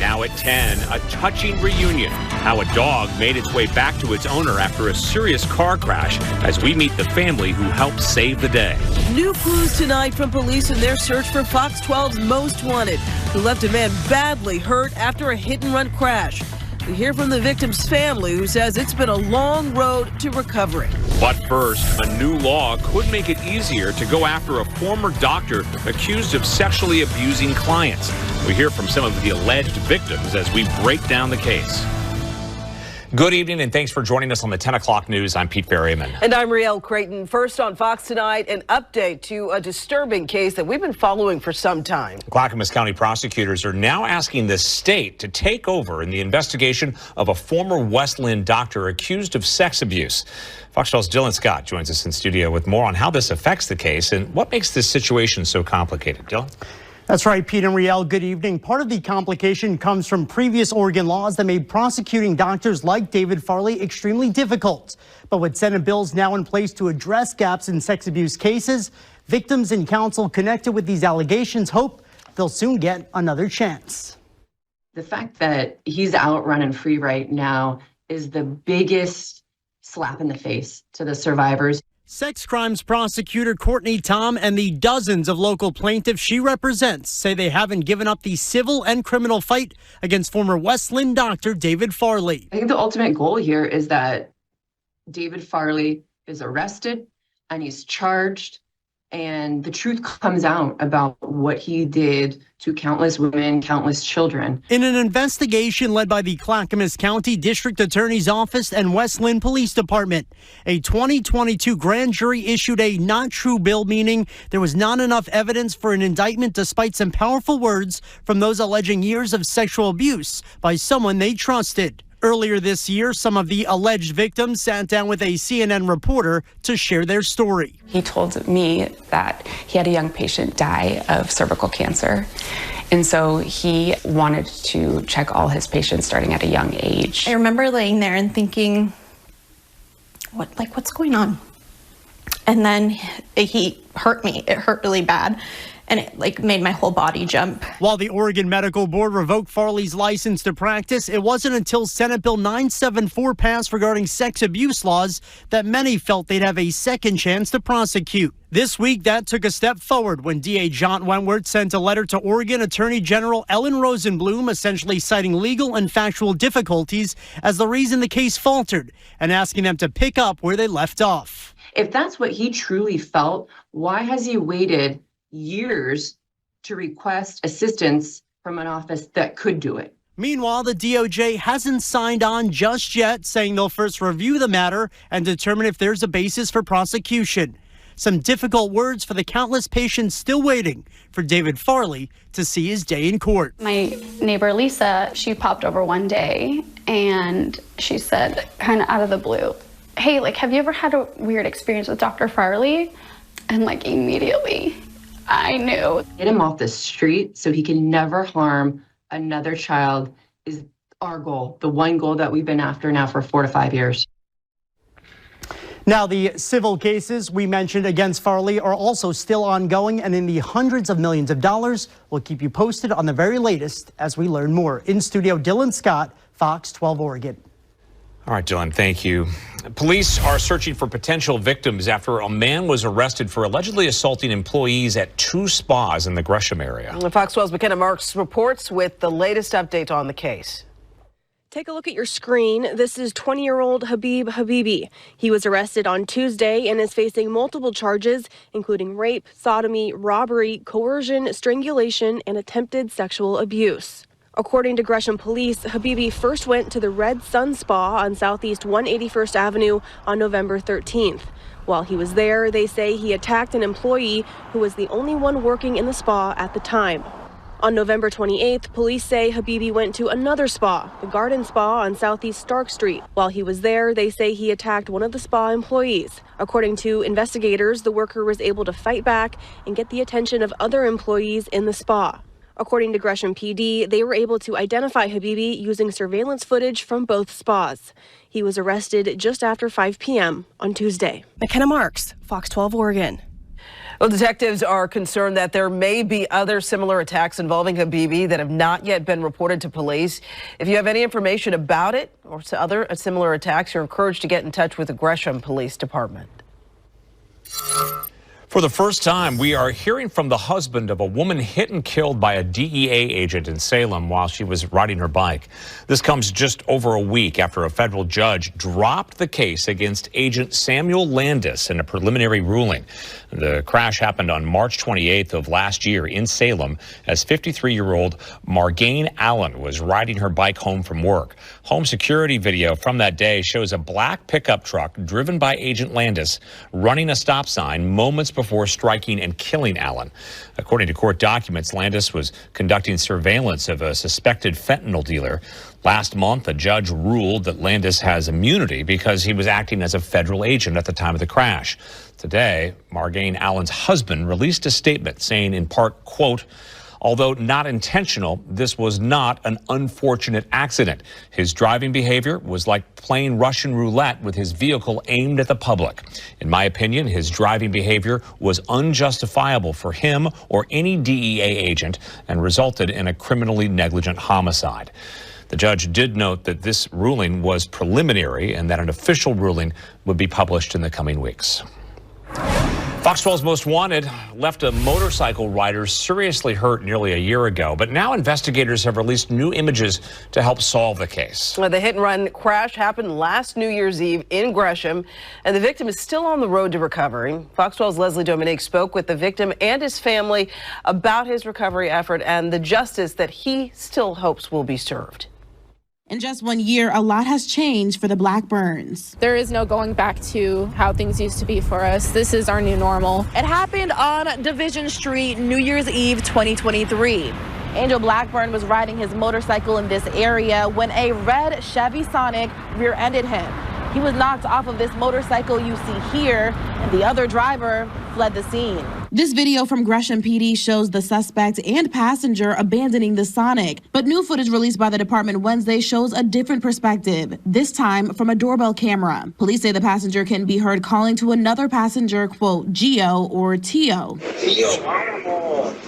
Now at 10, a touching reunion. How a dog made its way back to its owner after a serious car crash as we meet the family who helped save the day. New clues tonight from police in their search for Fox 12's Most Wanted, who left a man badly hurt after a hit-and-run crash. We hear from the victim's family, who says it's been a long road to recovery. But first, a new law could make it easier to go after a former doctor accused of sexually abusing clients. We hear from some of the alleged victims as we break down the case. Good evening, and thanks for joining us on the 10 o'clock news. I'm Pete Berryman. And I'm Rielle Creighton. First on Fox Tonight, an update to a disturbing case that we've been following for some time. Clackamas County prosecutors are now asking the state to take over in the investigation of a former West Linn doctor accused of sex abuse. Fox 12's Dylan Scott joins us in studio with more on how this affects the case and what makes this situation so complicated. Dylan? That's right, Pete and Rielle. Good evening. Part of the complication comes from previous Oregon laws that made prosecuting doctors like David Farley extremely difficult. But with Senate bills now in place to address gaps in sex abuse cases, victims and counsel connected with these allegations hope they'll soon get another chance. The fact that he's out running free right now is the biggest slap in the face to the survivors. Sex crimes prosecutor Courtney Tom and the dozens of local plaintiffs she represents say they haven't given up the civil and criminal fight against former West Linn doctor David Farley. I think the ultimate goal here is that David Farley is arrested and he's charged, and the truth comes out about what he did to countless women, countless children. In an investigation led by the Clackamas County District Attorney's Office and West Linn Police Department, a 2022 grand jury issued a not true bill, meaning there was not enough evidence for an indictment despite some powerful words from those alleging years of sexual abuse by someone they trusted. Earlier this year, some of the alleged victims sat down with a CNN reporter to share their story. He told me that he had a young patient die of cervical cancer. And so he wanted to check all his patients starting at a young age. I remember laying there and thinking, what's going on? And then he hurt me. It hurt really bad. And it made my whole body jump. While the Oregon Medical Board revoked Farley's license to practice, it wasn't until Senate Bill 974 passed regarding sex abuse laws that many felt they'd have a second chance to prosecute. This week, that took a step forward when DA John Wentworth sent a letter to Oregon Attorney General Ellen Rosenblum, essentially citing legal and factual difficulties as the reason the case faltered and asking them to pick up where they left off. If that's what he truly felt, why has he waited years to request assistance from an office that could do it? Meanwhile, the DOJ hasn't signed on just yet, saying they'll first review the matter and determine if there's a basis for prosecution. Some difficult words for the countless patients still waiting for David Farley to see his day in court. My neighbor Lisa, she popped over one day and she said, kind of out of the blue, hey, have you ever had a weird experience with Dr. Farley? And immediately I knew. Get him off the street so he can never harm another child is our goal, the one goal that we've been after now for 4 to 5 years. Now, the civil cases we mentioned against Farley are also still ongoing and in the hundreds of millions of dollars. We'll keep you posted on the very latest as we learn more. In studio, Dylan Scott, Fox 12 Oregon. All right, Dylan, thank you. Police are searching for potential victims after a man was arrested for allegedly assaulting employees at 2 spas in the Gresham area. Fox 12's McKenna Marks reports with the latest update on the case. Take a look at your screen. This is 20-year-old Habib Habibi. He was arrested on Tuesday and is facing multiple charges, including rape, sodomy, robbery, coercion, strangulation, and attempted sexual abuse. According to Gresham Police, Habibi first went to the Red Sun Spa on Southeast 181st Avenue on November 13th. While he was there, they say he attacked an employee who was the only one working in the spa at the time. On November 28th, police say Habibi went to another spa, the Garden Spa on Southeast Stark Street. While he was there, they say he attacked one of the spa employees. According to investigators, the worker was able to fight back and get the attention of other employees in the spa. According to Gresham PD, they were able to identify Habibi using surveillance footage from both spas. He was arrested just after 5 p.m. on Tuesday. McKenna Marks, Fox 12 Oregon. Well, detectives are concerned that there may be other similar attacks involving Habibi that have not yet been reported to police. If you have any information about it or other similar attacks, you're encouraged to get in touch with the Gresham Police Department. For the first time, we are hearing from the husband of a woman hit and killed by a DEA agent in Salem while she was riding her bike. This comes just over a week after a federal judge dropped the case against Agent Samuel Landis in a preliminary ruling. The crash happened on March 28th of last year in Salem as 53-year-old Margane Allen was riding her bike home from work. Home security video from that day shows a black pickup truck driven by Agent Landis running a stop sign moments before striking and killing Allen. According to court documents, Landis was conducting surveillance of a suspected fentanyl dealer. Last month, a judge ruled that Landis has immunity because he was acting as a federal agent at the time of the crash. Today, Margane Allen's husband released a statement saying in part, quote, "Although not intentional, this was not an unfortunate accident. His driving behavior was like playing Russian roulette with his vehicle aimed at the public. In my opinion, his driving behavior was unjustifiable for him or any DEA agent and resulted in a criminally negligent homicide." The judge did note that this ruling was preliminary and that an official ruling would be published in the coming weeks. Fox 12's Most Wanted left a motorcycle rider seriously hurt nearly a year ago, but now investigators have released new images to help solve the case. The hit-and-run crash happened last New Year's Eve in Gresham, and the victim is still on the road to recovery. Fox 12's Leslie Dominique spoke with the victim and his family about his recovery effort and the justice that he still hopes will be served. In just 1 year, a lot has changed for the Blackburns. There is no going back to how things used to be for us. This is our new normal. It happened on Division Street, New Year's Eve 2023. Angel Blackburn was riding his motorcycle in this area when a red Chevy Sonic rear-ended him. He was knocked off of this motorcycle you see here, and the other driver fled the scene. This video from Gresham PD shows the suspect and passenger abandoning the Sonic. But new footage released by the department Wednesday shows a different perspective, this time from a doorbell camera. Police say the passenger can be heard calling to another passenger, quote, Gio or Tio.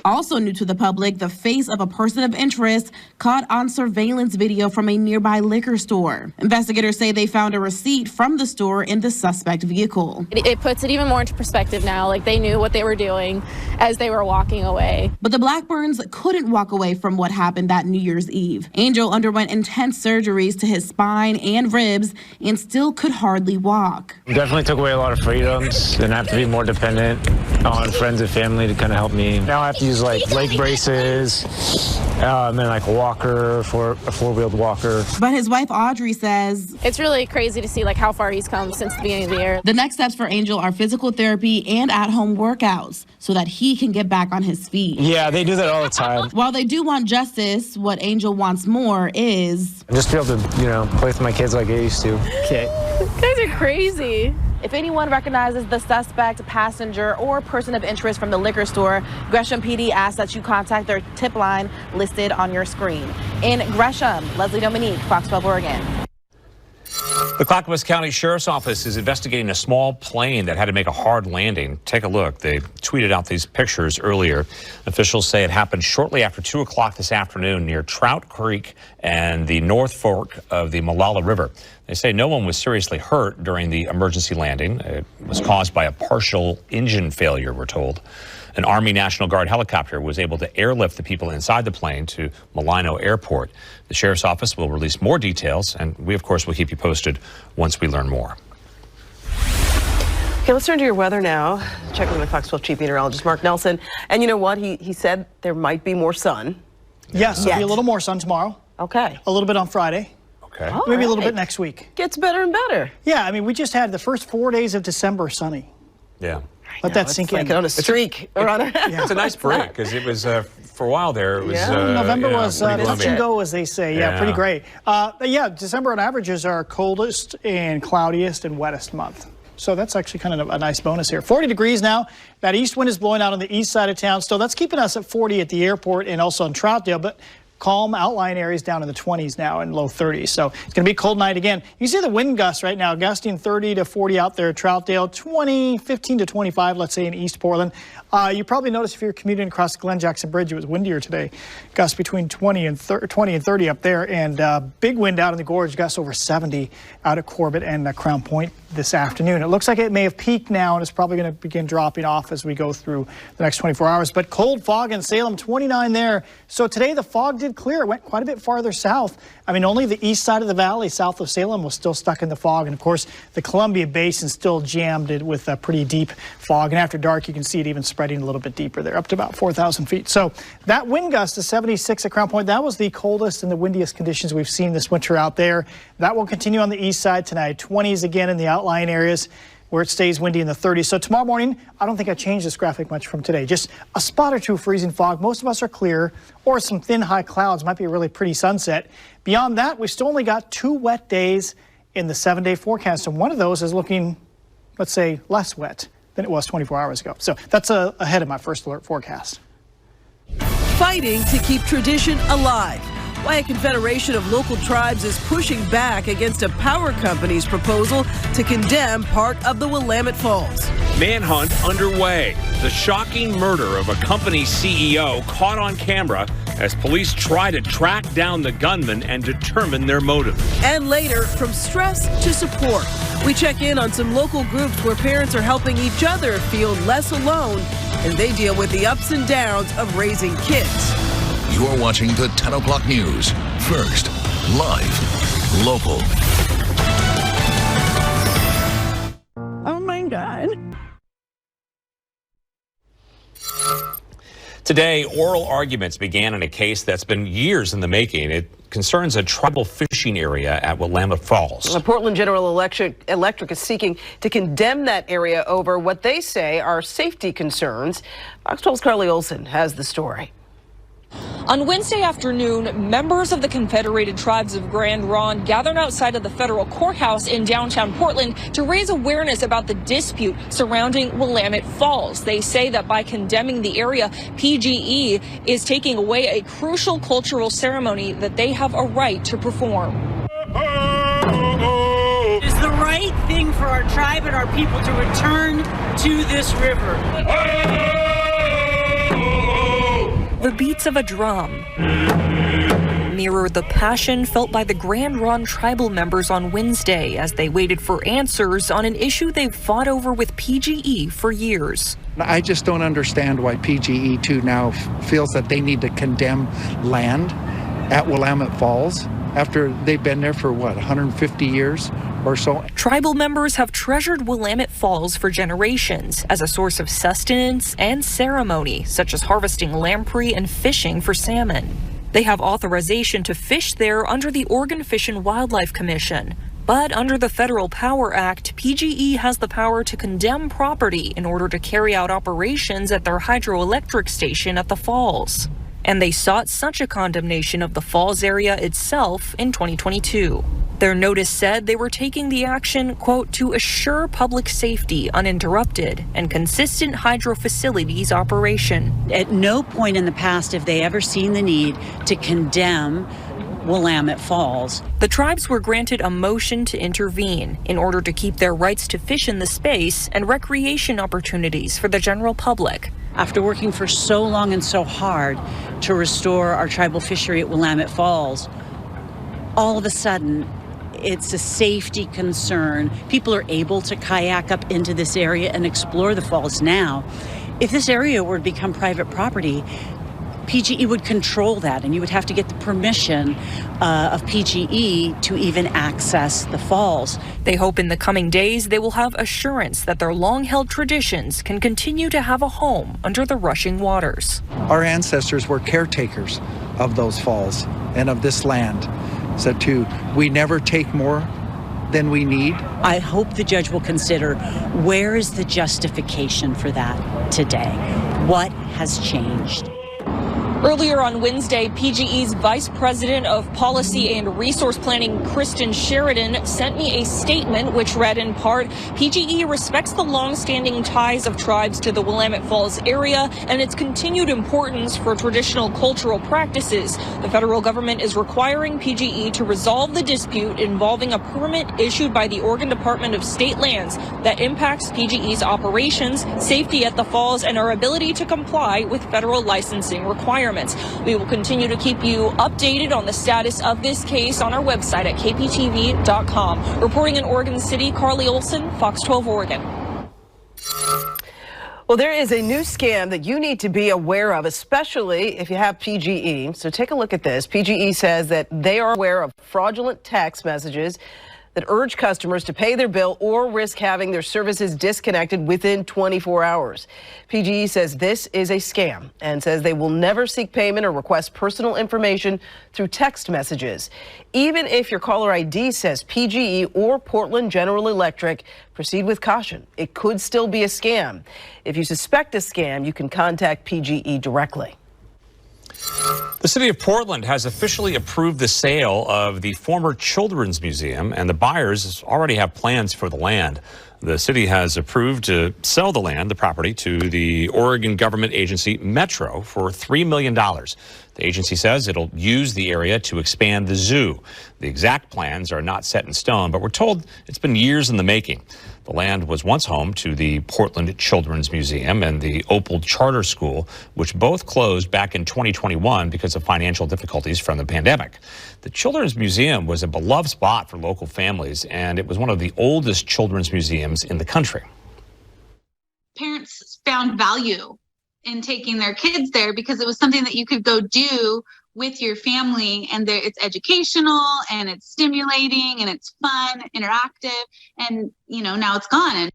Also new to the public, the face of a person of interest caught on surveillance video from a nearby liquor store. Investigators say they found a receipt from the store in the suspect vehicle. It puts it even more into perspective now, like they knew what they were doing as they were walking away. But the Blackburns couldn't walk away from what happened that New Year's Eve. Angel underwent intense surgeries to his spine and ribs and still could hardly walk. Definitely took away a lot of freedoms and I have to be more dependent on friends and family to kind of help me. Now I have to use like leg braces and then like a walker, for a four-wheeled walker. But his wife Audrey says it's really crazy to see like how far he's come since the beginning of the year. The next steps for Angel are physical therapy and at-home workouts so that he can get back on his feet. Yeah, they do that all the time. While they do want justice, what Angel wants more is just be able to, play with my kids like I used to. Okay. You guys are crazy. If anyone recognizes the suspect, passenger, or person of interest from the liquor store, Gresham PD asks that you contact their tip line listed on your screen. In Gresham, Leslie Dominique, Fox 12 Oregon. The Clackamas County Sheriff's Office is investigating a small plane that had to make a hard landing. Take a look. They tweeted out these pictures earlier. Officials say it happened shortly after 2 o'clock this afternoon near Trout Creek and the North Fork of the Molalla River. They say no one was seriously hurt during the emergency landing. It was caused by a partial engine failure, we're told. An Army National Guard helicopter was able to airlift the people inside the plane to Malino Airport. The Sheriff's Office will release more details, and we, of course, will keep you posted once we learn more. Okay, let's turn to your weather now. Checking with Fox 12 Chief Meteorologist Mark Nelson. And you know what? He said there might be more sun. Yes, there'll be a little more sun tomorrow. Okay. A little bit on Friday. Okay. Maybe a little bit next week. Gets better and better. Yeah, I mean, we just had the first 4 days of December sunny. Yeah. Let that sink in. Like on a streak. It's a nice break because it was, for a while there, it was... November was touch and go, as they say. Yeah. Pretty great. December on average is our coldest and cloudiest and wettest month. So that's actually kind of a nice bonus here. 40 degrees now. That east wind is blowing out on the east side of town. So that's keeping us at 40 at the airport and also in Troutdale. But calm outlying areas down in the 20s now and low 30s. So it's going to be a cold night again. You see the wind gusts right now, gusting 30 to 40 out there at Troutdale, 15 to 25, let's say, in East Portland. You probably noticed if you're commuting across the Glen Jackson Bridge, it was windier today. Gusts between 20 and 30 up there, and big wind out in the gorge, gusts over 70 out at Corbett and Crown Point this afternoon. It looks like it may have peaked now, and it's probably going to begin dropping off as we go through the next 24 hours. But cold fog in Salem, 29 there. So today the fog did clear. It went quite a bit farther south. I mean, only the east side of the valley, south of Salem, was still stuck in the fog. And of course, the Columbia Basin still jammed it with a pretty deep fog. And after dark, you can see it even spreading a little bit deeper there, up to about 4,000 feet. So that wind gust to 76 at Crown Point, that was the coldest and the windiest conditions we've seen this winter out there. That will continue on the east side tonight. 20s again in the outlying areas where it stays windy in the 30s. So tomorrow morning, I don't think I changed this graphic much from today. Just a spot or two of freezing fog. Most of us are clear, or some thin high clouds. Might be a really pretty sunset. Beyond that, we've still only got 2 wet days in the 7-day forecast. And one of those is looking, let's say, less wet than it was 24 hours ago. So that's ahead of my first alert forecast. Fighting to keep tradition alive. Why a confederation of local tribes is pushing back against a power company's proposal to condemn part of the Willamette Falls. Manhunt underway. The shocking murder of a company CEO caught on camera as police try to track down the gunman and determine their motive. And later, from stress to support, we check in on some local groups where parents are helping each other feel less alone as they deal with the ups and downs of raising kids. You're watching the 10 o'clock news. First, live, local. Oh my God. Today, oral arguments began in a case that's been years in the making. It concerns a tribal fishing area at Willamette Falls. Portland General Electric is seeking to condemn that area over what they say are safety concerns. Fox 12's Carly Olson has the story. On Wednesday afternoon, members of the Confederated Tribes of Grand Ronde gathered outside of the federal courthouse in downtown Portland to raise awareness about the dispute surrounding Willamette Falls. They say that by condemning the area, PGE is taking away a crucial cultural ceremony that they have a right to perform. It is the right thing for our tribe and our people to return to this river. The beats of a drum mirror the passion felt by the Grand Ronde tribal members on Wednesday as they waited for answers on an issue they've fought over with PGE for years. I just don't understand why PGE too now feels that they need to condemn land at Willamette Falls after they've been there for, 150 years or so. Tribal members have treasured Willamette Falls for generations as a source of sustenance and ceremony, such as harvesting lamprey and fishing for salmon. They have authorization to fish there under the Oregon Fish and Wildlife Commission. But under the Federal Power Act, PGE has the power to condemn property in order to carry out operations at their hydroelectric station at the falls. And they sought such a condemnation of the falls area itself in 2022. Their notice said they were taking the action, quote, to assure public safety, uninterrupted, and consistent hydro facilities operation. At no point in the past have they ever seen the need to condemn Willamette Falls. The tribes were granted a motion to intervene in order to keep their rights to fish in the space and recreation opportunities for the general public. After working for so long and so hard to restore our tribal fishery at Willamette Falls, all of a sudden, it's a safety concern. People are able to kayak up into this area and explore the falls now. If this area were to become private property, PGE would control that, and you would have to get the permission of PGE to even access the falls. They hope in the coming days they will have assurance that their long-held traditions can continue to have a home under the rushing waters. Our ancestors were caretakers of those falls and of this land. So we never take more than we need. I hope the judge will consider, where is the justification for that today? What has changed? Earlier on Wednesday, PGE's Vice President of Policy and Resource Planning, Kristen Sheridan, sent me a statement which read in part, PGE respects the long-standing ties of tribes to the Willamette Falls area and its continued importance for traditional cultural practices. The federal government is requiring PGE to resolve the dispute involving a permit issued by the Oregon Department of State Lands that impacts PGE's operations, safety at the falls, and our ability to comply with federal licensing requirements. We will continue to keep you updated on the status of this case on our website at kptv.com. Reporting in Oregon City, Carly Olson, Fox 12 Oregon. Well, there is a new scam that you need to be aware of, especially if you have PGE. So take a look at this. PGE says that they are aware of fraudulent text messages that urge customers to pay their bill or risk having their services disconnected within 24 hours. PGE says this is a scam and says they will never seek payment or request personal information through text messages. Even if your caller ID says PGE or Portland General Electric, proceed with caution. It could still be a scam. If you suspect a scam, you can contact PGE directly. The city of Portland has officially approved the sale of the former Children's Museum, and the buyers already have plans for the land. The city has approved to sell the land, the property, to the Oregon government agency Metro for $3 million. The agency says it'll use the area to expand the zoo. The exact plans are not set in stone, but we're told it's been years in the making. The land was once home to the Portland Children's Museum and the Opal Charter School, which both closed back in 2021 because of financial difficulties from the pandemic. The Children's Museum was a beloved spot for local families, and it was one of the oldest children's museums in the country. Parents found value in taking their kids there because it was something that you could go do with your family, and it's educational and it's stimulating and it's fun, interactive, and now it's gone.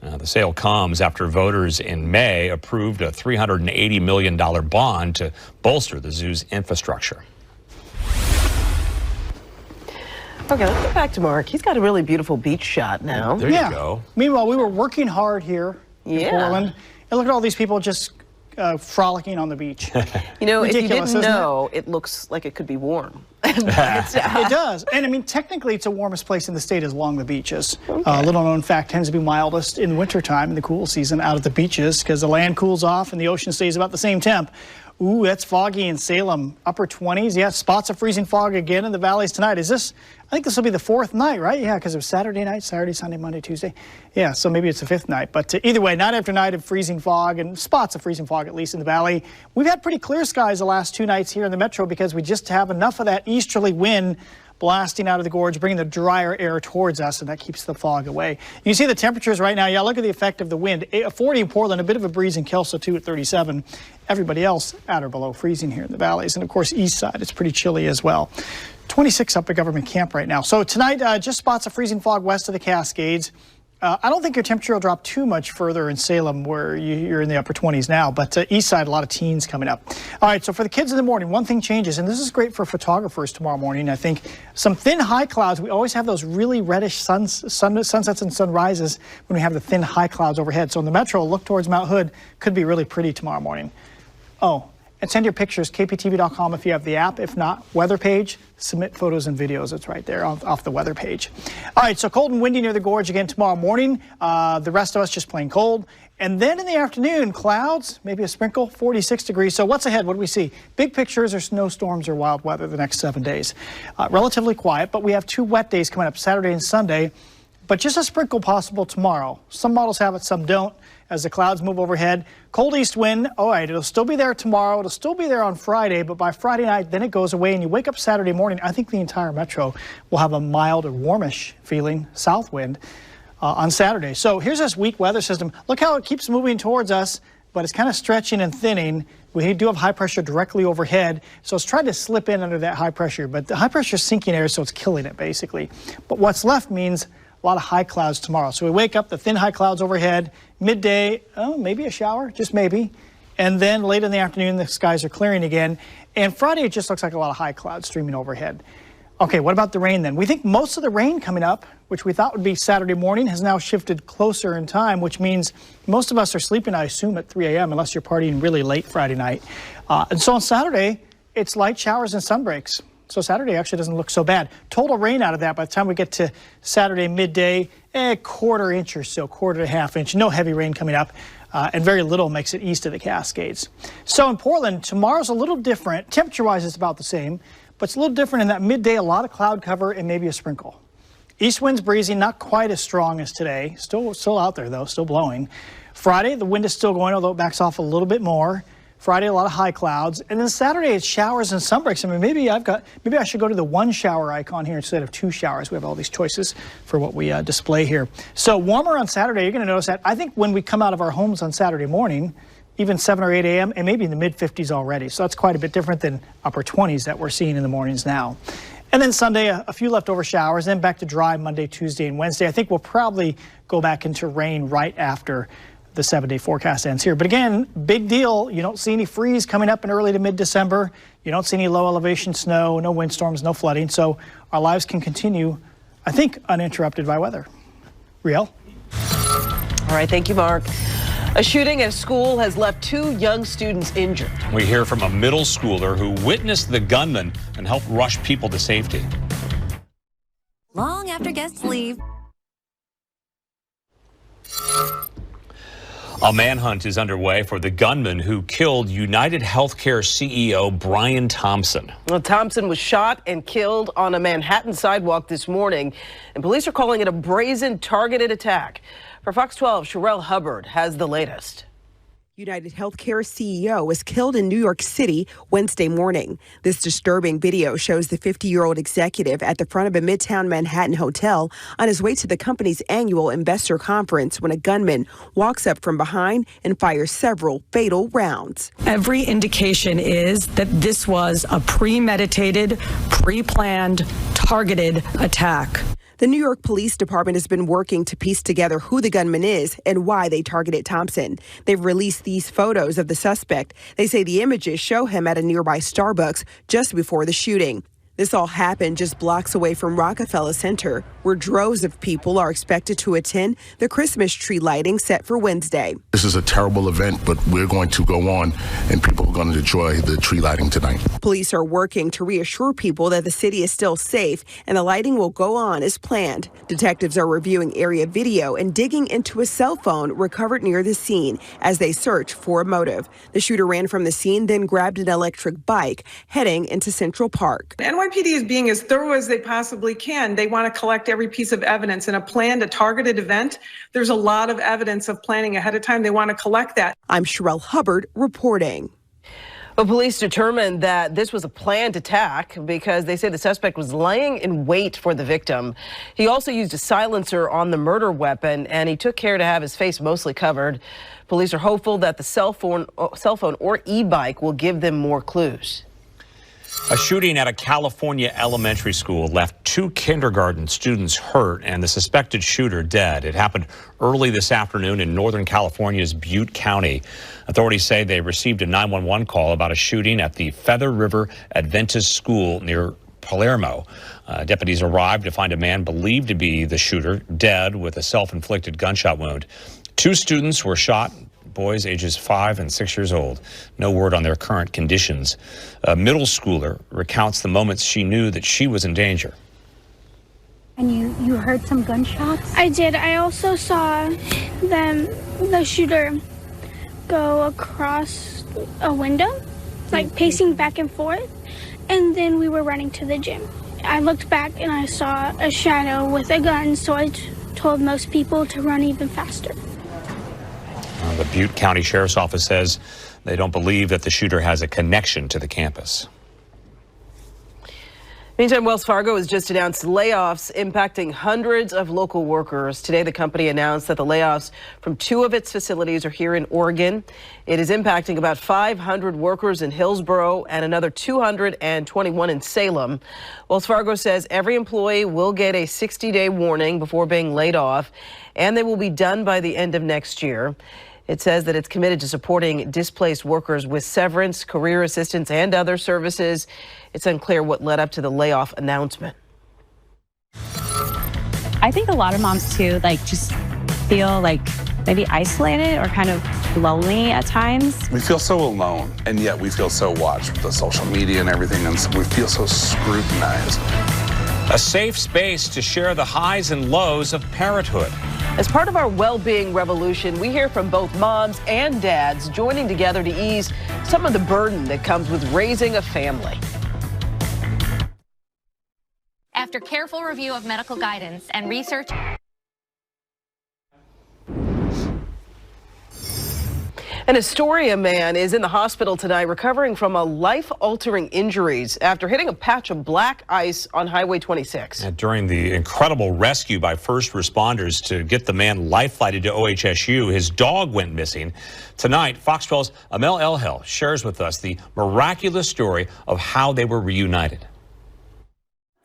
The sale comes after voters in May approved a $380 million bond to bolster the zoo's infrastructure. Okay, let's get back to Mark. He's got a really beautiful beach shot now. There you go. Meanwhile, we were working hard here in Portland, and look at all these people just frolicking on the beach. You know, if you didn't know, it looks like it could be warm. It does. And I mean, technically, it's the warmest place in the state is along the beaches. Little known fact, tends to be mildest in wintertime, in the cool season, out at the beaches, because the land cools off and the ocean stays about the same temp. Ooh, that's foggy in Salem, upper 20s. Yeah, spots of freezing fog again in the valleys tonight. I think this will be the fourth night, right? Yeah, because it was Saturday night, Saturday, Sunday, Monday, Tuesday. Yeah, so maybe it's the fifth night. But either way, night after night of freezing fog and spots of freezing fog, at least in the valley. We've had pretty clear skies the last 2 nights here in the metro because we just have enough of that easterly wind blasting out of the gorge, bringing the drier air towards us, and that keeps the fog away. You see the temperatures right now. Yeah, look at the effect of the wind. 40 in Portland, a bit of a breeze in Kelso, too, at 37. Everybody else at or below freezing here in the valleys. And, of course, east side, it's pretty chilly as well. 26 up at Government Camp right now. So tonight, just spots of freezing fog west of the Cascades. I don't think your temperature will drop too much further in Salem, where you're in the upper 20s now, but east side, a lot of teens coming up. All right, so for the kids in the morning, one thing changes, and this is great for photographers tomorrow morning, I think. Some thin high clouds. We always have those really reddish sunsets and sunrises when we have the thin high clouds overhead. So in the metro, look towards Mount Hood. Could be really pretty tomorrow morning. Oh, and send your pictures, kptv.com if you have the app. If not, weather page, submit photos and videos. It's right there off the weather page. All right, so cold and windy near the gorge again tomorrow morning. The rest of us just plain cold. And then in the afternoon, clouds, maybe a sprinkle, 46 degrees. So what's ahead? What do we see? Big pictures or snowstorms or wild weather the next 7 days. Relatively quiet, but we have 2 wet days coming up, Saturday and Sunday. But just a sprinkle possible tomorrow. Some models have it, some don't, as the clouds move overhead. Cold east wind, all right, it'll still be there tomorrow. It'll still be there on Friday, but by Friday night, then it goes away, and you wake up Saturday morning. I think the entire metro will have a mild or warmish feeling south wind on Saturday. So here's this weak weather system. Look how it keeps moving towards us, but it's kind of stretching and thinning. We do have high pressure directly overhead, so it's trying to slip in under that high pressure, but the high pressure is sinking air, so it's killing it, basically. But what's left means a lot of high clouds tomorrow. So we wake up, the thin high clouds overhead, midday, maybe a shower, just maybe. And then late in the afternoon, the skies are clearing again. And Friday, it just looks like a lot of high clouds streaming overhead. Okay, what about the rain then? We think most of the rain coming up, which we thought would be Saturday morning, has now shifted closer in time, which means most of us are sleeping, I assume, at 3 a.m. unless you're partying really late Friday night. And so on Saturday, it's light showers and sunbreaks. So Saturday actually doesn't look so bad. Total rain out of that by the time we get to Saturday midday, a quarter inch or so, quarter to half inch. No heavy rain coming up. And very little makes it east of the Cascades. So in Portland, tomorrow's a little different. Temperature-wise, it's about the same, but it's a little different in that midday, a lot of cloud cover and maybe a sprinkle. East winds breezy, not quite as strong as today. Still out there, though, still blowing. Friday, the wind is still going, although it backs off a little bit more. Friday, a lot of high clouds. And then Saturday, it's showers and sunbreaks. I mean, maybe I should go to the one shower icon here instead of two showers. We have all these choices for what we display here. So warmer on Saturday, you're going to notice that. I think when we come out of our homes on Saturday morning, even 7 or 8 a.m., and maybe in the mid-50s already. So that's quite a bit different than upper 20s that we're seeing in the mornings now. And then Sunday, a few leftover showers, then back to dry Monday, Tuesday, and Wednesday. I think we'll probably go back into rain right after the 7-day forecast ends here. But again, big deal. You don't see any freeze coming up in early to mid-December. You don't see any low elevation snow, no windstorms, no flooding. So our lives can continue, I think, uninterrupted by weather. Riel? All right, thank you, Mark. A shooting at a school has left 2 young students injured. We hear from a middle schooler who witnessed the gunman and helped rush people to safety. Long after guests leave. A manhunt is underway for the gunman who killed United Healthcare CEO Brian Thompson. Well, Thompson was shot and killed on a Manhattan sidewalk this morning, and police are calling it a brazen, targeted attack. For Fox 12, Sherelle Hubbard has the latest. United Healthcare CEO was killed in New York City Wednesday morning. This disturbing video shows the 50-year-old executive at the front of a Midtown Manhattan hotel on his way to the company's annual investor conference when a gunman walks up from behind and fires several fatal rounds. Every indication is that this was a premeditated, pre-planned, targeted attack. The New York Police Department has been working to piece together who the gunman is and why they targeted Thompson. They've released these photos of the suspect. They say the images show him at a nearby Starbucks just before the shooting. This all happened just blocks away from Rockefeller Center, where droves of people are expected to attend the Christmas tree lighting set for Wednesday. This is a terrible event, but we're going to go on, and people are going to enjoy the tree lighting tonight. Police are working to reassure people that the city is still safe and the lighting will go on as planned. Detectives are reviewing area video and digging into a cell phone recovered near the scene as they search for a motive. The shooter ran from the scene, then grabbed an electric bike, heading into Central Park. NYPD is being as thorough as they possibly can. They want to collect every piece of evidence. In a planned, a targeted event, there's a lot of evidence of planning ahead of time. They want to collect that. I'm Sherelle Hubbard reporting. Well, police determined that this was a planned attack because they say the suspect was laying in wait for the victim. He also used a silencer on the murder weapon, and he took care to have his face mostly covered. Police are hopeful that the cell phone or e-bike will give them more clues. A shooting at a California elementary school left 2 kindergarten students hurt and the suspected shooter dead. It happened early this afternoon in Northern California's Butte County. Authorities say they received a 911 call about a shooting at the Feather River Adventist School near Palermo. Deputies arrived to find a man believed to be the shooter dead with a self-inflicted gunshot wound. 2 students were shot. Boys ages 5 and 6 years old. No word on their current conditions. A middle schooler recounts the moments she knew that she was in danger. And you heard some gunshots? I did. I also saw the shooter go across a window, like pacing back and forth. And then we were running to the gym. I looked back and I saw a shadow with a gun, so I told most people to run even faster. The Butte County Sheriff's Office says they don't believe that the shooter has a connection to the campus. Meantime, Wells Fargo has just announced layoffs impacting hundreds of local workers. Today, the company announced that the layoffs from 2 of its facilities are here in Oregon. It is impacting about 500 workers in Hillsborough and another 221 in Salem. Wells Fargo says every employee will get a 60-day warning before being laid off, and they will be done by the end of next year. It says that it's committed to supporting displaced workers with severance, career assistance, and other services. It's unclear what led up to the layoff announcement. I think a lot of moms too, just feel maybe isolated or kind of lonely at times. We feel so alone, and yet we feel so watched with the social media and everything, and we feel so scrutinized. A safe space to share the highs and lows of parenthood. As part of our well-being revolution, we hear from both moms and dads joining together to ease some of the burden that comes with raising a family. After careful review of medical guidance and research. An Astoria man is in the hospital tonight recovering from a life-altering injuries after hitting a patch of black ice on Highway 26. During the incredible rescue by first responders to get the man life-flighted to OHSU, his dog went missing. Tonight, Fox 12's Amel Elhel shares with us the miraculous story of how they were reunited.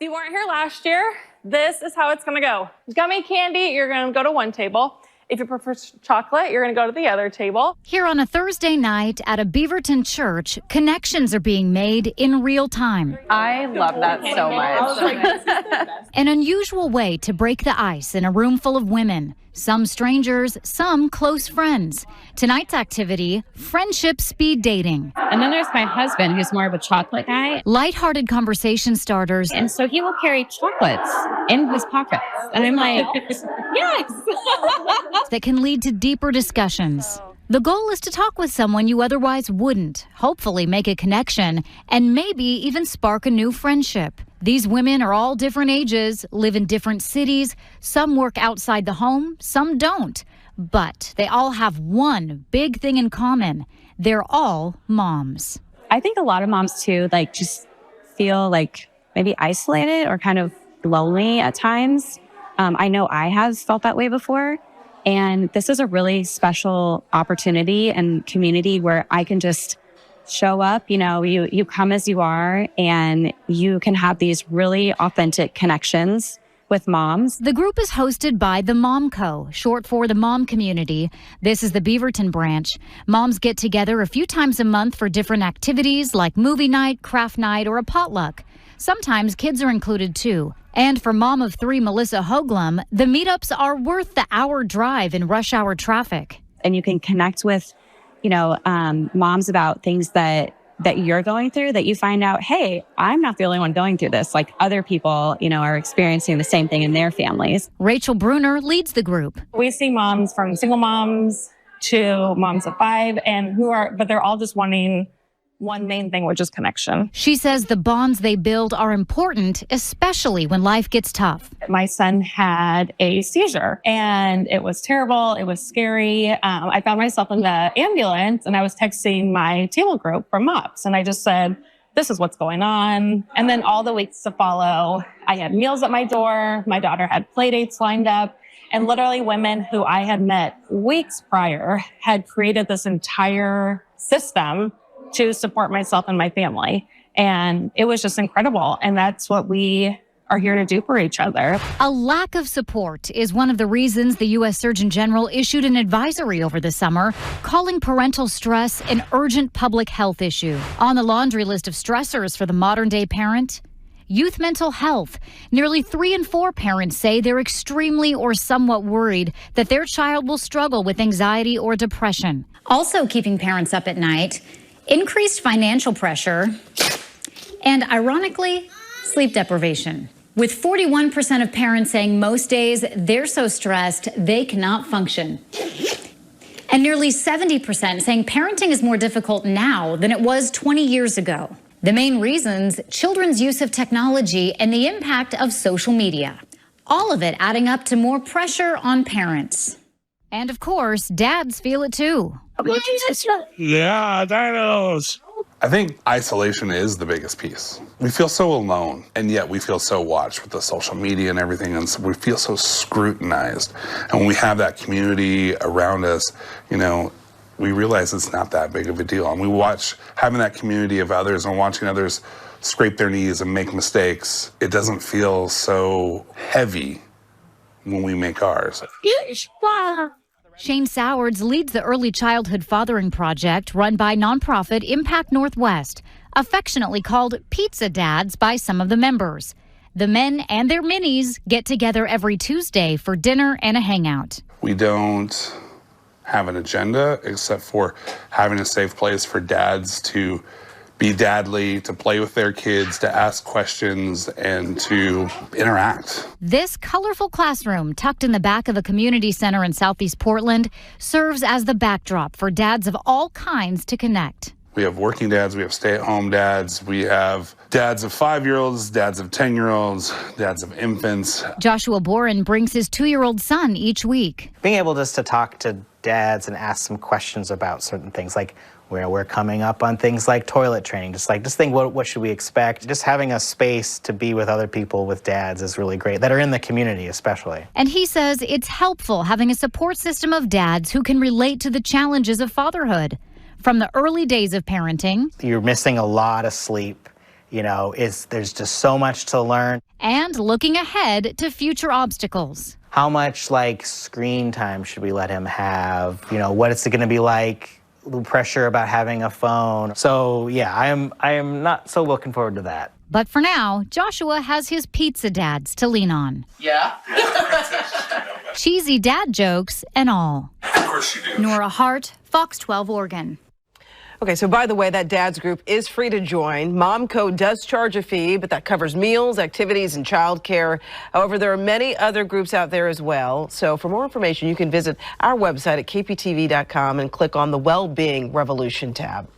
If you weren't here last year, this is how it's going to go. Gummy candy, you're going to go to one table. If you prefer chocolate, you're going to go to the other table. Here on a Thursday night at a Beaverton church, connections are being made in real time. I love that so much. An unusual way to break the ice in a room full of women. Some strangers, some close friends. Tonight's activity, friendship speed dating. And then there's my husband, who's more of a chocolate guy. Lighthearted conversation starters. And so he will carry chocolates in his pockets. And I'm like, yes! that can lead to deeper discussions. The goal is to talk with someone you otherwise wouldn't, hopefully make a connection, and maybe even spark a new friendship. These women are all different ages, live in different cities. Some work outside the home, some don't. But they all have one big thing in common. They're all moms. I think a lot of moms, too, just feel maybe isolated or kind of lonely at times. I know I have felt that way before. And this is a really special opportunity and community where I can just show up, you come as you are, and you can have these really authentic connections with moms. The group is hosted by the Mom Co., short for the Mom Community. This is the Beaverton branch. Moms get together a few times a month for different activities like movie night, craft night, or a potluck. Sometimes kids are included too. And for mom of three, Melissa Hoglum, the meetups are worth the hour drive in rush hour traffic. And you can connect with, moms about things that you're going through, that you find out, hey, I'm not the only one going through this. Other people, are experiencing the same thing in their families. Rachel Bruner leads the group. We see moms from single moms to moms of 5 but they're all just wanting one main thing, which is connection. She says the bonds they build are important, especially when life gets tough. My son had a seizure and it was terrible. It was scary. I found myself in the ambulance and I was texting my table group from MOPS and I just said, this is what's going on. And then all the weeks to follow, I had meals at my door. My daughter had play dates lined up. And literally women who I had met weeks prior had created this entire system to support myself and my family. And it was just incredible. And that's what we are here to do for each other. A lack of support is one of the reasons the U.S. Surgeon General issued an advisory over the summer, calling parental stress an urgent public health issue. On the laundry list of stressors for the modern-day parent, youth mental health. Nearly 3 in 4 parents say they're extremely or somewhat worried that their child will struggle with anxiety or depression. Also keeping parents up at night, increased financial pressure, and ironically, sleep deprivation. With 41% of parents saying most days they're so stressed they cannot function. And nearly 70% saying parenting is more difficult now than it was 20 years ago. The main reasons, children's use of technology and the impact of social media. All of it adding up to more pressure on parents. And of course, dads feel it too. Yeah, dinos. I think isolation is the biggest piece. We feel so alone, and yet we feel so watched with the social media and everything, and so we feel so scrutinized. And when we have that community around us, we realize it's not that big of a deal. And we watch having that community of others and watching others scrape their knees and make mistakes. It doesn't feel so heavy when we make ours. Shane Sowards leads the Early Childhood Fathering Project run by nonprofit Impact Northwest, affectionately called Pizza Dads by some of the members. The men and their minis get together every Tuesday for dinner and a hangout. We don't have an agenda except for having a safe place for dads to be dadly, to play with their kids, to ask questions, and to interact. This colorful classroom, tucked in the back of a community center in Southeast Portland, serves as the backdrop for dads of all kinds to connect. We have working dads, we have stay-at-home dads, we have dads of 5-year-olds, dads of 10-year-olds, dads of infants. Joshua Boren brings his 2-year-old son each week. Being able just to talk to dads and ask some questions about certain things, like where we're coming up on things like toilet training, just think what should we expect? Just having a space to be with other people with dads is really great, that are in the community especially. And he says it's helpful having a support system of dads who can relate to the challenges of fatherhood. From the early days of parenting. You're missing a lot of sleep, there's just so much to learn. And looking ahead to future obstacles. How much screen time should we let him have? What is it going to be like? The pressure about having a phone. So yeah, I am not so looking forward to that. But for now, Joshua has his pizza dads to lean on. Yeah. Cheesy dad jokes and all. Of course you do. Nora Hart, Fox 12 Oregon. Okay, so by the way, that dads group is free to join. Momco does charge a fee, but that covers meals, activities, and childcare. However, there are many other groups out there as well. So for more information, you can visit our website at kptv.com and click on the Wellbeing Revolution tab.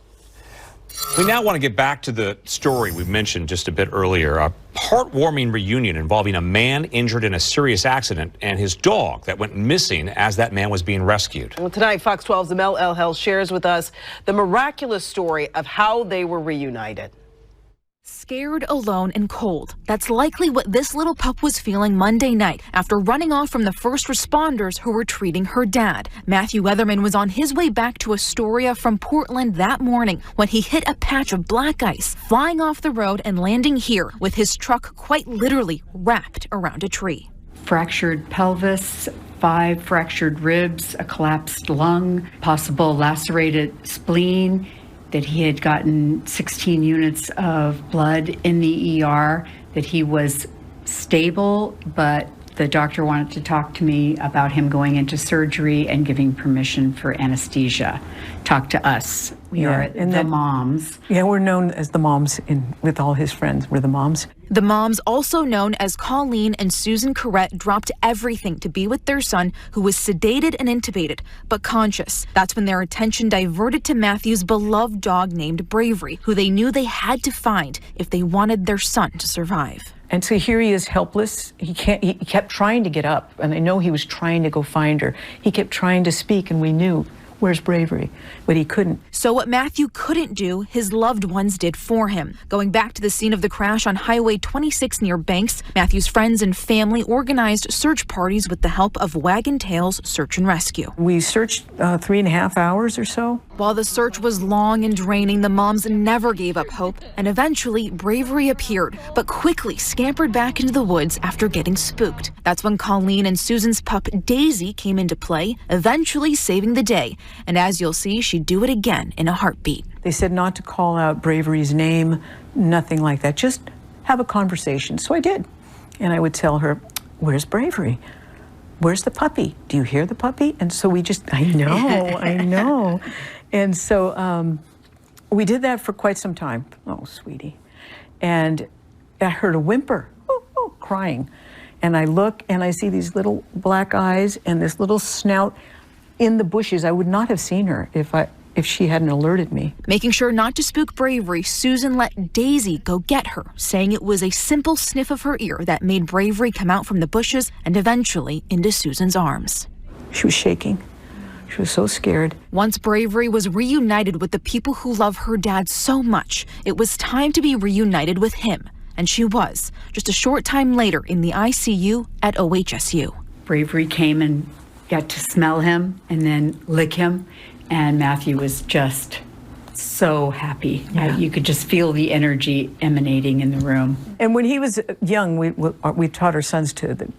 We now want to get back to the story we mentioned just a bit earlier. A heartwarming reunion involving a man injured in a serious accident and his dog that went missing as that man was being rescued. Well, tonight, Fox 12's Amel El-Hel shares with us the miraculous story of how they were reunited. Scared, alone, and cold. That's likely what this little pup was feeling Monday night after running off from the first responders who were treating her dad. Matthew Weatherman was on his way back to Astoria from Portland that morning when he hit a patch of black ice, flying off the road and landing here with his truck quite literally wrapped around a tree. Fractured pelvis, 5 fractured ribs, a collapsed lung, possible lacerated spleen, that he had gotten 16 units of blood in the ER, that he was stable, but the doctor wanted to talk to me about him going into surgery and giving permission for anesthesia. Talk to us. We are the moms. Yeah, we're known as the moms with all his friends. We're the moms. The moms, also known as Colleen and Susan Corrett, dropped everything to be with their son, who was sedated and intubated, but conscious. That's when their attention diverted to Matthew's beloved dog named Bravery, who they knew they had to find if they wanted their son to survive. And so here he is helpless. He kept trying to get up, and I know he was trying to go find her. He kept trying to speak, and we knew, where's Bravery? But he couldn't. So what Matthew couldn't do, his loved ones did for him. Going back to the scene of the crash on Highway 26 near Banks, Matthew's friends and family organized search parties with the help of Wagon Tail's Search and Rescue. We searched 3.5 hours or so. While the search was long and draining, the moms never gave up hope, and eventually Bravery appeared, but quickly scampered back into the woods after getting spooked. That's when Colleen and Susan's pup Daisy came into play, eventually saving the day. And as you'll see, she'd do it again in a heartbeat. They said not to call out Bravery's name, nothing like that, just have a conversation. So I did. And I would tell her, where's Bravery? Where's the puppy? Do you hear the puppy? And so we just, I know. And so we did that for quite some time. Oh, sweetie. And I heard a whimper, crying. And I look and I see these little black eyes and this little snout in the bushes. I would not have seen her if she hadn't alerted me. Making sure not to spook Bravery, Susan let Daisy go get her, saying it was a simple sniff of her ear that made Bravery come out from the bushes and eventually into Susan's arms. She was shaking. She was so scared. Once Bravery was reunited with the people who love her dad so much, it was time to be reunited with him. And she was, just a short time later in the ICU at OHSU. Bravery came and got to smell him and then lick him, and Matthew was just so happy. Yeah. You could just feel the energy emanating in the room. And when he was young, we taught our sons that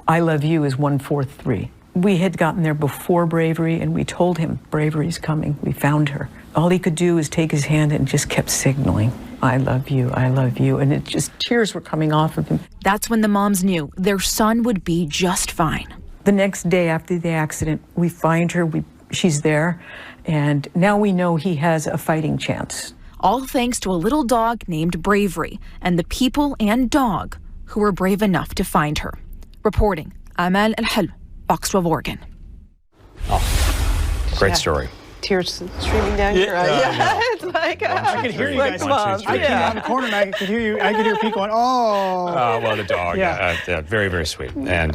I love you is 1, 4, 3. We had gotten there before Bravery, and we told him, Bravery's coming. We found her. All he could do was take his hand and just kept signaling, I love you, I love you. And it just, tears were coming off of him. That's when the moms knew their son would be just fine. The next day after the accident, we find her, she's there, and now we know he has a fighting chance. All thanks to a little dog named Bravery and the people and dog who were brave enough to find her. Reporting, Amal El-Hal, Fox 12 Oregon. Oh, great story. Tears streaming down your eyes. Yeah. It's like, I could hear you guys. I came down the corner and I could hear you. I could hear people going, oh. Well, the dog. Very, very sweet. And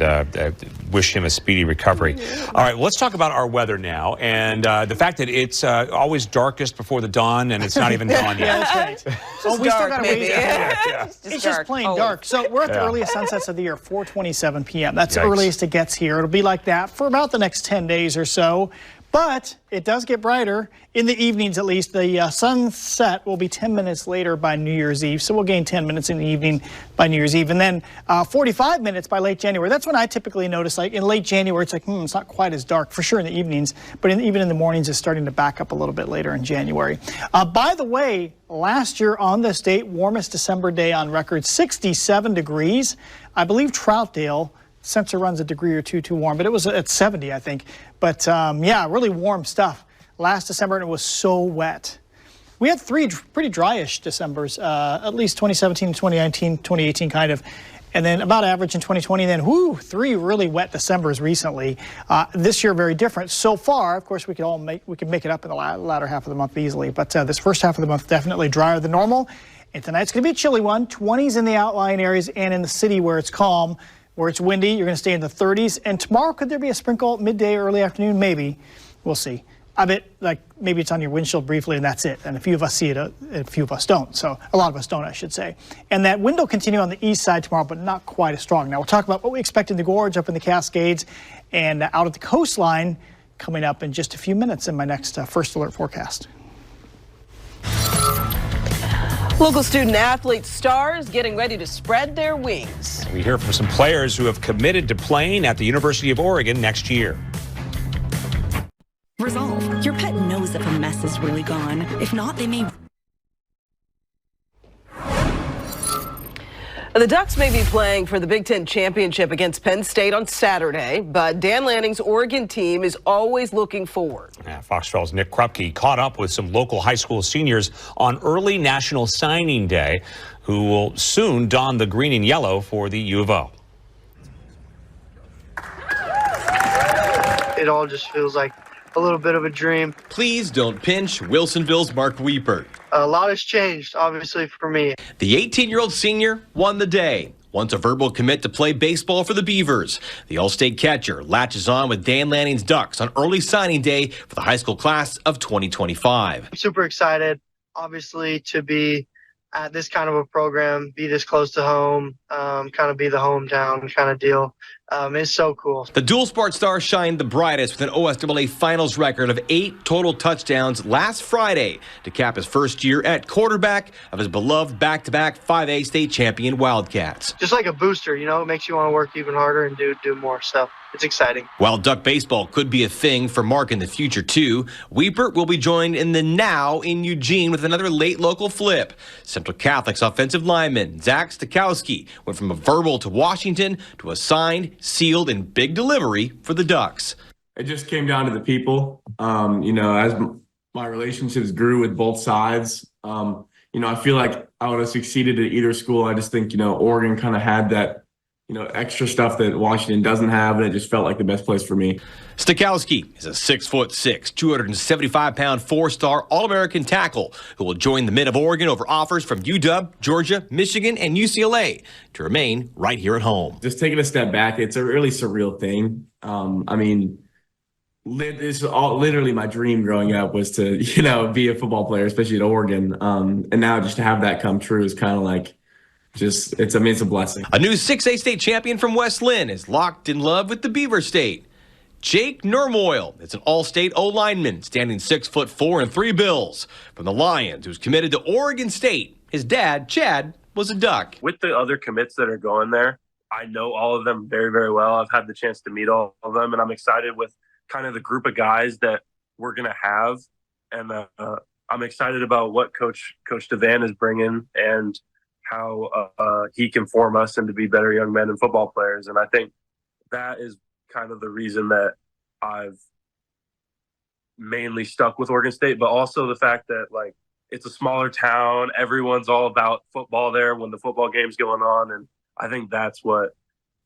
wish him a speedy recovery. All right, let's talk about our weather now. And the fact that it's always darkest before the dawn and it's not even dawn yet. Yeah, that's right. So we still got to wait. It's just plain dark. So we're at the earliest sunsets of the year, 4:27 p.m. That's the earliest it gets here. It'll be like that for about the next 10 days or so. But it does get brighter in the evenings, at least. The sunset will be 10 minutes later by New Year's Eve. So we'll gain 10 minutes in the evening by New Year's Eve. And then 45 minutes by late January. That's when I typically notice, like in late January, it's like, it's not quite as dark, for sure in the evenings. But even in the mornings, it's starting to back up a little bit later in January. By the way, last year on this date, warmest December day on record, 67 degrees. I believe Troutdale sensor runs a degree or two too warm, but it was at 70, I think. But yeah, really warm stuff last December, and it was so wet. We had 3 pretty dryish Decembers, at least 2017, 2019, 2018 kind of, and then about average in 2020, then 3 really wet Decembers recently. This year, very different. So far, of course, we could make it up in the latter half of the month easily, but this first half of the month definitely drier than normal. And tonight's going to be a chilly one, 20s in the outlying areas and in the city where it's calm. Where it's windy, you're going to stay in the 30s. And tomorrow, could there be a sprinkle midday, early afternoon? Maybe. We'll see. I bet, like, maybe it's on your windshield briefly, and that's it. And a few of us see it, a few of us don't. So a lot of us don't, I should say. And that wind will continue on the east side tomorrow, but not quite as strong. Now, we'll talk about what we expect in the gorge, up in the Cascades, and out at the coastline coming up in just a few minutes in my next First Alert forecast. Local student athlete stars getting ready to spread their wings. We hear from some players who have committed to playing at the University of Oregon next year. Resolve. Your pet knows if a mess is really gone. If not, they may... The Ducks may be playing for the Big Ten championship against Penn State on Saturday, but Dan Lanning's Oregon team is always looking forward. Fox 12's Nick Krupke caught up with some local high school seniors on early National Signing Day, who will soon don the green and yellow for the U of O. It all just feels like a little bit of a dream. Please don't pinch Wilsonville's Mark Weepert. A lot has changed, obviously, for me. The 18-year-old senior won the day. Once a verbal commit to play baseball for the Beavers, the All-State catcher latches on with Dan Lanning's Ducks on early signing day for the high school class of 2025. I'm super excited, obviously, to be at this kind of a program, be this close to home, kind of be the hometown kind of deal. It's so cool. The dual sport star shined the brightest with an OSAA finals record of 8 total touchdowns last Friday to cap his first year at quarterback of his beloved back-to-back 5A state champion Wildcats. Just like a booster, you know, it makes you want to work even harder and do more stuff. It's exciting. While Duck baseball could be a thing for Mark in the future, too, Weepert will be joined in the now in Eugene with another late local flip. Central Catholic's offensive lineman, Zach Stakowski, went from a verbal to Washington to a signed, sealed, and big delivery for the Ducks. It just came down to the people. You know, as my relationships grew with both sides, you know, I feel like I would have succeeded at either school. I just think, you know, Oregon kind of had that, you know, extra stuff that Washington doesn't have, and it just felt like the best place for me. Stakowski is a 6'6", 275-pound four-star All-American tackle who will join the Mid of Oregon over offers from UW, Georgia, Michigan, and UCLA to remain right here at home. Just taking a step back, it's a really surreal thing. I mean, this is literally my dream growing up was to, you know, be a football player, especially at Oregon. And now just to have that come true is kind of like, it's a blessing. A new 6A state champion from West Lynn is locked in love with the Beaver State. Jake Nurmoil is an all-state O-lineman, standing 6'4" and 3 bills from the Lions, who's committed to Oregon State. His dad, Chad, was a Duck. With the other commits that are going there, I know all of them very, very well. I've had the chance to meet all of them, and I'm excited with kind of the group of guys that we're going to have. And I'm excited about what Coach Devan is bringing and how he can form us into be better young men and football players. And I think that is kind of the reason that I've mainly stuck with Oregon State, but also the fact that, like, it's a smaller town. Everyone's all about football there when the football game's going on. And I think that's what,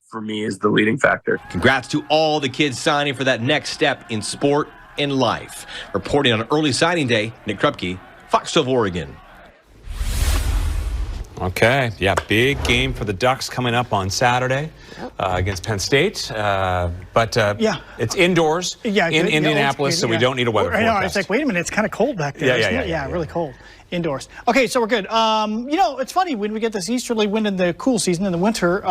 for me, is the leading factor. Congrats to all the kids signing for that next step in sport and life. Reporting on early signing day, Nick Krupke, Fox 12 Oregon. Okay, yeah, big game for the Ducks coming up on Saturday against Penn State. But it's indoors in Indianapolis, so we don't need a weather forecast. I know, it's like, wait a minute, it's kind of cold back there. Yeah, really cold. Indoors. Okay, so we're good. It's funny when we get this easterly wind in the cool season in the winter.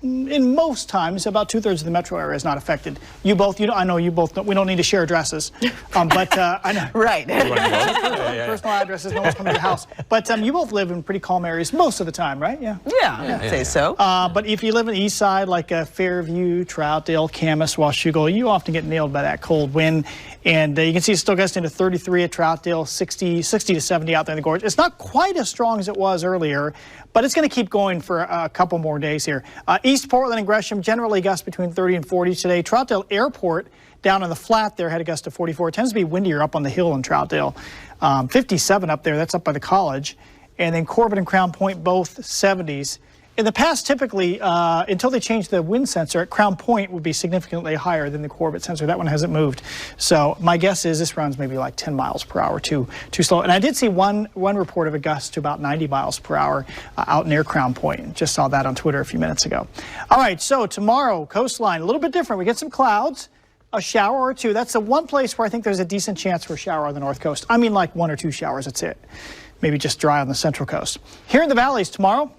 In most times, about 2/3 of the metro area is not affected. You both, I know you both. We don't need to share addresses, but I know. Right. Personal addresses. No one's coming to your house. But you both live in pretty calm areas most of the time, right? Yeah. I'd say so. But if you live on the east side, like Fairview, Troutdale, Camas, Washougal, you often get nailed by that cold wind. And you can see it still gets into 33 at Troutdale, 60 to 70 out there in the gorge. It's not quite as strong as it was earlier, but it's going to keep going for a couple more days here. East Portland and Gresham generally gusts between 30 and 40 today. Troutdale Airport down on the flat there had a gust of 44. It tends to be windier up on the hill in Troutdale. 57 up there, that's up by the college. And then Corbin and Crown Point both 70s. In the past, typically, until they changed the wind sensor, at Crown Point would be significantly higher than the Corbett sensor. That one hasn't moved. So my guess is this runs maybe like 10 miles per hour, too slow. And I did see one report of a gust to about 90 miles per hour out near Crown Point. Just saw that on Twitter a few minutes ago. All right, so tomorrow, coastline, a little bit different. We get some clouds, a shower or two. That's the one place where I think there's a decent chance for a shower on the north coast. I mean, like 1 or 2 showers, that's it. Maybe just dry on the central coast. Here in the valleys tomorrow,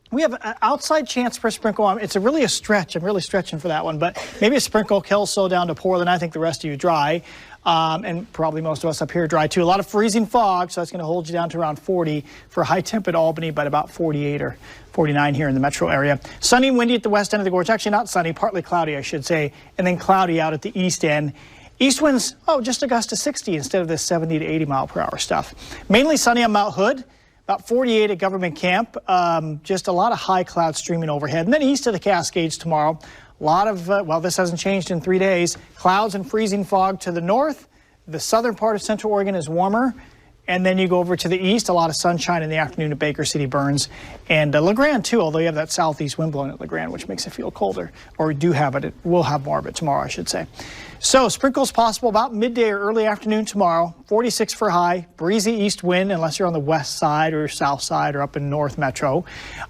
we have an outside chance for a sprinkle. It's really a stretch. I'm really stretching for that one, but maybe a sprinkle. Kelso down to Portland. I think the rest of you dry, and probably most of us up here dry too. A lot of freezing fog, so that's going to hold you down to around 40 for high temp at Albany, but about 48 or 49 here in the metro area. Sunny and windy at the west end of the gorge. Actually, not sunny, partly cloudy, I should say, and then cloudy out at the east end. East winds, just a gust to 60 instead of this 70 to 80 mile per hour stuff. Mainly sunny on Mount Hood. About 48 at Government Camp, just a lot of high clouds streaming overhead. And then east of the Cascades tomorrow, a lot of, this hasn't changed in 3 days, clouds and freezing fog to the north. The southern part of Central Oregon is warmer. And then you go over to the east, a lot of sunshine in the afternoon at Baker City, Burns, and LeGrand too, although you have that southeast wind blowing at LeGrand, which makes it feel colder, or we do have it. We'll have more of it tomorrow, I should say. So sprinkles possible about midday or early afternoon tomorrow, 46 for high, breezy east wind unless you're on the west side or south side or up in north metro.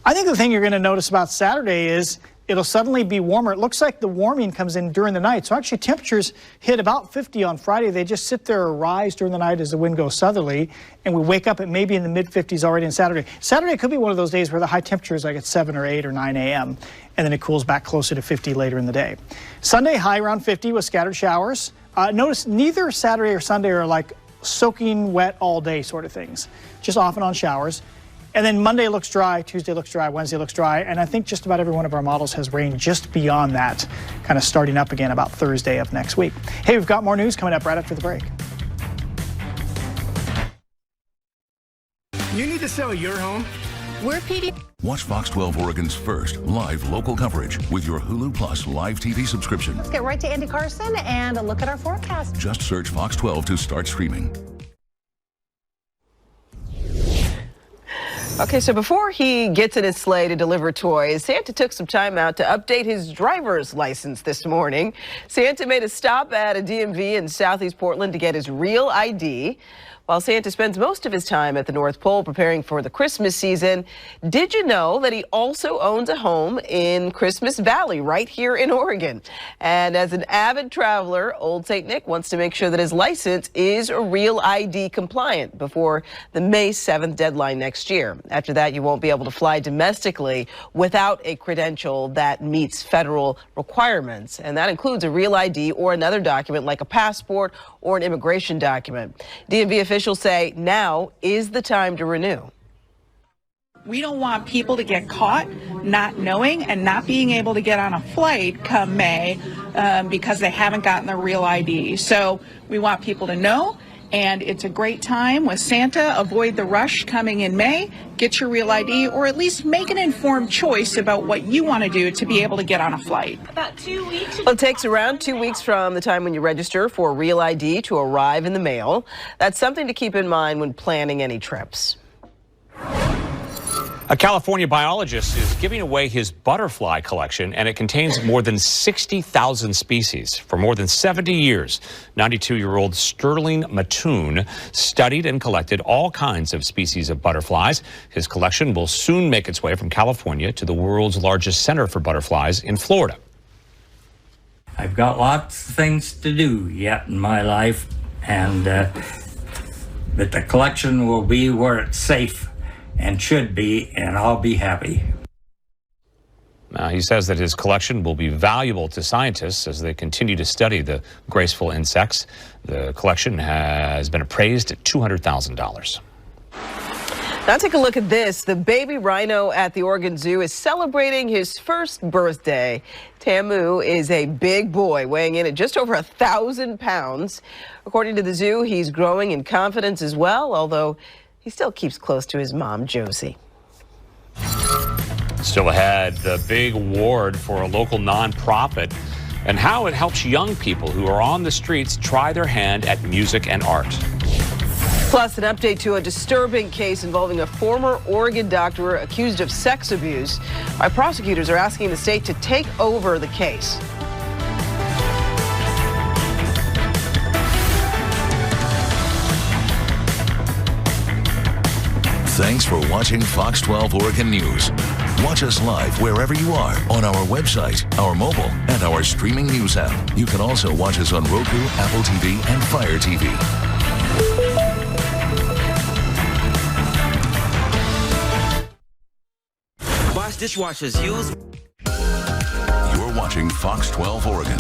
I think the thing you're going to notice about Saturday is it'll suddenly be warmer. It looks like the warming comes in during the night. So actually temperatures hit about 50 on Friday. They just sit there or rise during the night as the wind goes southerly. And we wake up at maybe in the mid-50s already on Saturday. Saturday could be one of those days where the high temperature is like at 7 or 8 or 9 a.m. And then it cools back closer to 50 later in the day. Sunday, high around 50 with scattered showers. Notice neither Saturday or Sunday are like soaking wet all day sort of things. Just off and on showers. And then Monday looks dry, Tuesday looks dry, Wednesday looks dry, and I think just about every one of our models has rain just beyond that, kind of starting up again about Thursday of next week. Hey, we've got more news coming up right after the break. You need to sell your home? We're PD. Watch Fox 12 Oregon's first live local coverage with your Hulu Plus live TV subscription. Let's get right to Andy Carson and a look at our forecast. Just search Fox 12 to start streaming. Okay, so before he gets in his sleigh to deliver toys, Santa took some time out to update his driver's license this morning. Santa made a stop at a DMV in Southeast Portland to get his real ID. While Santa spends most of his time at the North Pole preparing for the Christmas season, did you know that he also owns a home in Christmas Valley right here in Oregon? And as an avid traveler, Old St. Nick wants to make sure that his license is real ID compliant before the May 7th deadline next year. After that, you won't be able to fly domestically without a credential that meets federal requirements. And that includes a real ID or another document like a passport or an immigration document. DMV officials say now is the time to renew. We don't want people to get caught not knowing and not being able to get on a flight come May because they haven't gotten their real ID. So we want people to know, and it's a great time with Santa. Avoid the rush coming in May. Get your real ID, or at least make an informed choice about what you want to do to be able to get on a flight. About 2 weeks. Well, it takes around 2 weeks from the time when you register for real ID to arrive in the mail. That's something to keep in mind when planning any trips. A California biologist is giving away his butterfly collection, and it contains more than 60,000 species. For more than 70 years, 92-year-old Sterling Mattoon studied and collected all kinds of species of butterflies. His collection will soon make its way from California to the world's largest center for butterflies in Florida. I've got lots of things to do yet in my life, and but the collection will be where it's safe and should be, and I'll be happy. Now, he says that his collection will be valuable to scientists as they continue to study the graceful insects. The collection has been appraised at $200,000. Now take a look at this. The baby rhino at the Oregon Zoo is celebrating his first birthday. Tamu is a big boy, weighing in at just over 1,000 pounds. According to the zoo, he's growing in confidence as well, although he still keeps close to his mom, Josie. Still ahead, the big award for a local nonprofit and how it helps young people who are on the streets try their hand at music and art. Plus, an update to a disturbing case involving a former Oregon doctor accused of sex abuse. Why prosecutors are asking the state to take over the case. Thanks for watching Fox 12 Oregon News. Watch us live wherever you are on our website, our mobile, and our streaming news app. You can also watch us on Roku, Apple TV, and Fire TV. Wash dishwashers use. You're watching Fox 12 Oregon.